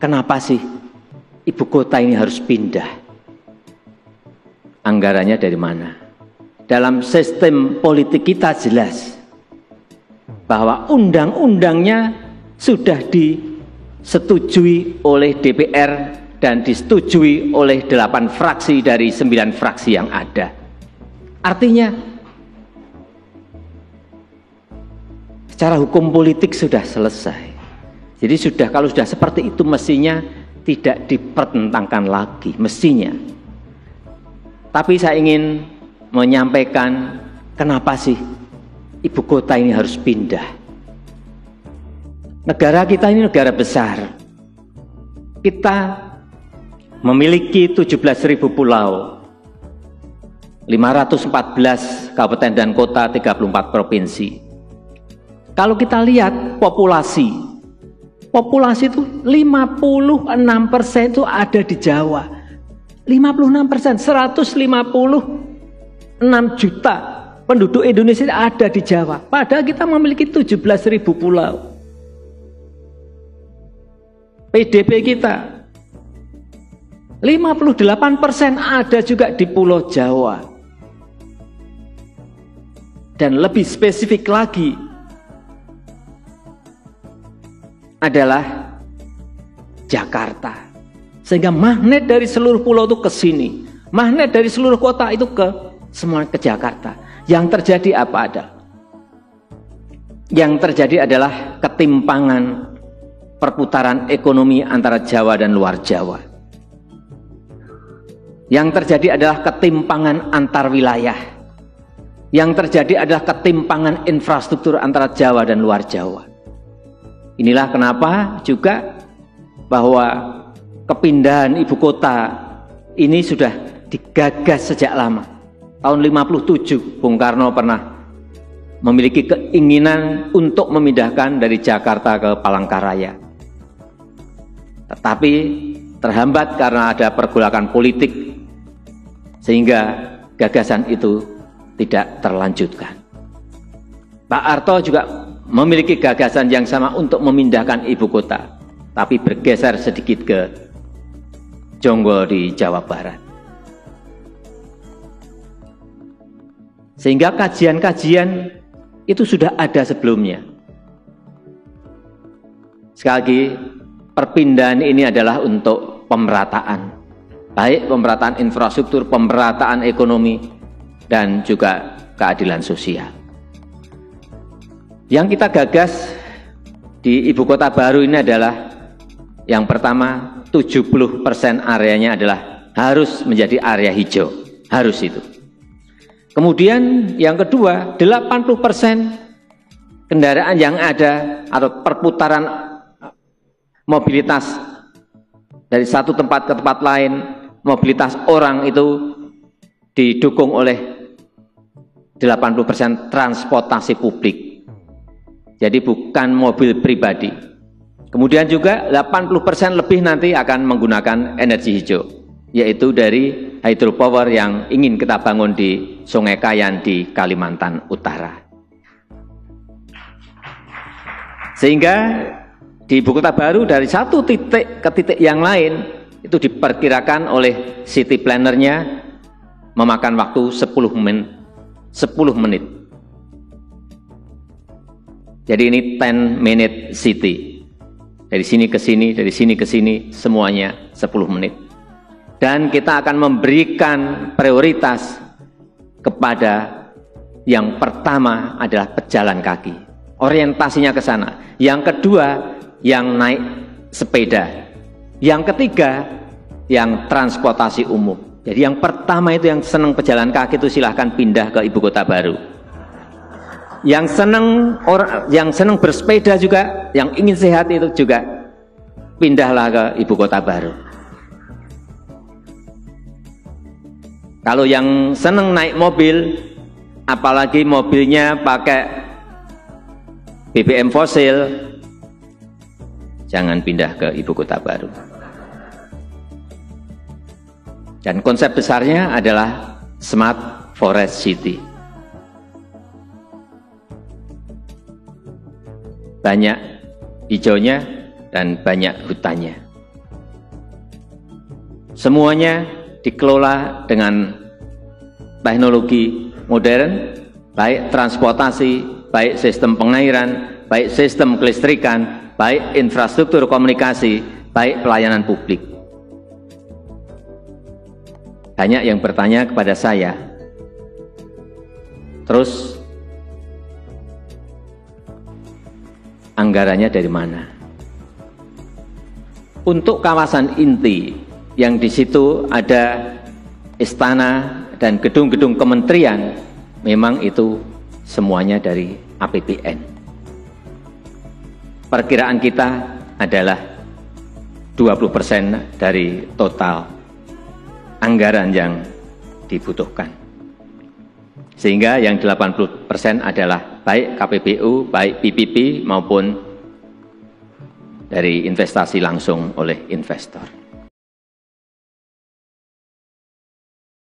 kenapa sih ibu kota ini harus pindah? Anggarannya dari mana? Dalam sistem politik kita jelas bahwa undang-undangnya sudah disetujui oleh DPR dan disetujui oleh 8 fraksi dari 9 fraksi yang ada. Artinya secara hukum politik sudah selesai. Jadi kalau sudah seperti itu mestinya tidak dipertentangkan lagi, mestinya. Tapi saya ingin menyampaikan kenapa sih ibu kota ini harus pindah. Negara kita ini negara besar. Kita memiliki 17.000 pulau, 514 kabupaten dan kota, 34 provinsi. Kalau kita lihat populasi itu 56% itu ada di Jawa. 56%, 156 juta penduduk Indonesia ada di Jawa. Padahal kita memiliki 17.000 pulau. PDB kita 58% ada juga di Pulau Jawa. Dan lebih spesifik lagi adalah Jakarta. Sehingga magnet dari seluruh pulau itu ke sini. Magnet dari seluruh kota itu semua ke Jakarta. Yang terjadi apa ada? Yang terjadi adalah ketimpangan perputaran ekonomi antara Jawa dan luar Jawa. Yang terjadi adalah ketimpangan antar wilayah. Yang terjadi adalah ketimpangan infrastruktur antara Jawa dan luar Jawa. Inilah kenapa juga bahwa kepindahan ibu kota ini sudah digagas sejak lama. Tahun 57 Bung Karno pernah memiliki keinginan untuk memindahkan dari Jakarta ke Palangkaraya. Tetapi terhambat karena ada pergolakan politik sehingga gagasan itu tidak terlanjutkan. Pak Harto juga memiliki gagasan yang sama untuk memindahkan ibu kota, tapi bergeser sedikit ke Jonggol di Jawa Barat. Sehingga kajian-kajian itu sudah ada sebelumnya. Sekali lagi, perpindahan ini adalah untuk pemerataan. Baik pemerataan infrastruktur, pemerataan ekonomi, dan juga keadilan sosial. Yang kita gagas di ibu kota baru ini adalah yang pertama, 70% areanya adalah harus menjadi area hijau. Harus itu. Kemudian yang kedua, 80% kendaraan yang ada atau perputaran mobilitas dari satu tempat ke tempat lain, mobilitas orang itu didukung oleh 80% transportasi publik. Jadi bukan mobil pribadi. Kemudian juga 80% lebih nanti akan menggunakan energi hijau, yaitu dari hydropower yang ingin kita bangun di Sungai Kayan di Kalimantan Utara. Sehingga di ibu kota baru dari satu titik ke titik yang lain itu diperkirakan oleh city planner-nya memakan waktu 10 menit. Jadi ini 10-minute city. Dari sini ke sini, dari sini ke sini, semuanya 10 menit. Dan kita akan memberikan prioritas kepada yang pertama adalah pejalan kaki. Orientasinya ke sana. Yang kedua, yang naik sepeda. Yang ketiga, yang transportasi umum. Jadi yang pertama itu yang senang pejalan kaki itu silahkan pindah ke ibu kota baru. Yang senang bersepeda juga, yang ingin sehat itu juga pindahlah ke ibu kota baru. Kalau yang senang naik mobil, apalagi mobilnya pakai BBM fosil, jangan pindah ke ibu kota baru. Dan konsep besarnya adalah Smart Forest City. Banyak hijaunya dan banyak hutannya. semuanya dikelola dengan teknologi modern, baik transportasi, baik sistem pengairan, baik sistem kelistrikan, baik infrastruktur komunikasi, baik pelayanan publik. Banyak yang bertanya kepada saya, terus anggarannya dari mana? Untuk kawasan inti yang di situ ada istana dan gedung-gedung kementerian, memang itu semuanya dari APBN. Perkiraan kita adalah 20% dari total anggaran yang dibutuhkan. Sehingga yang 80% adalah baik KPBU, baik PPP maupun dari investasi langsung oleh investor.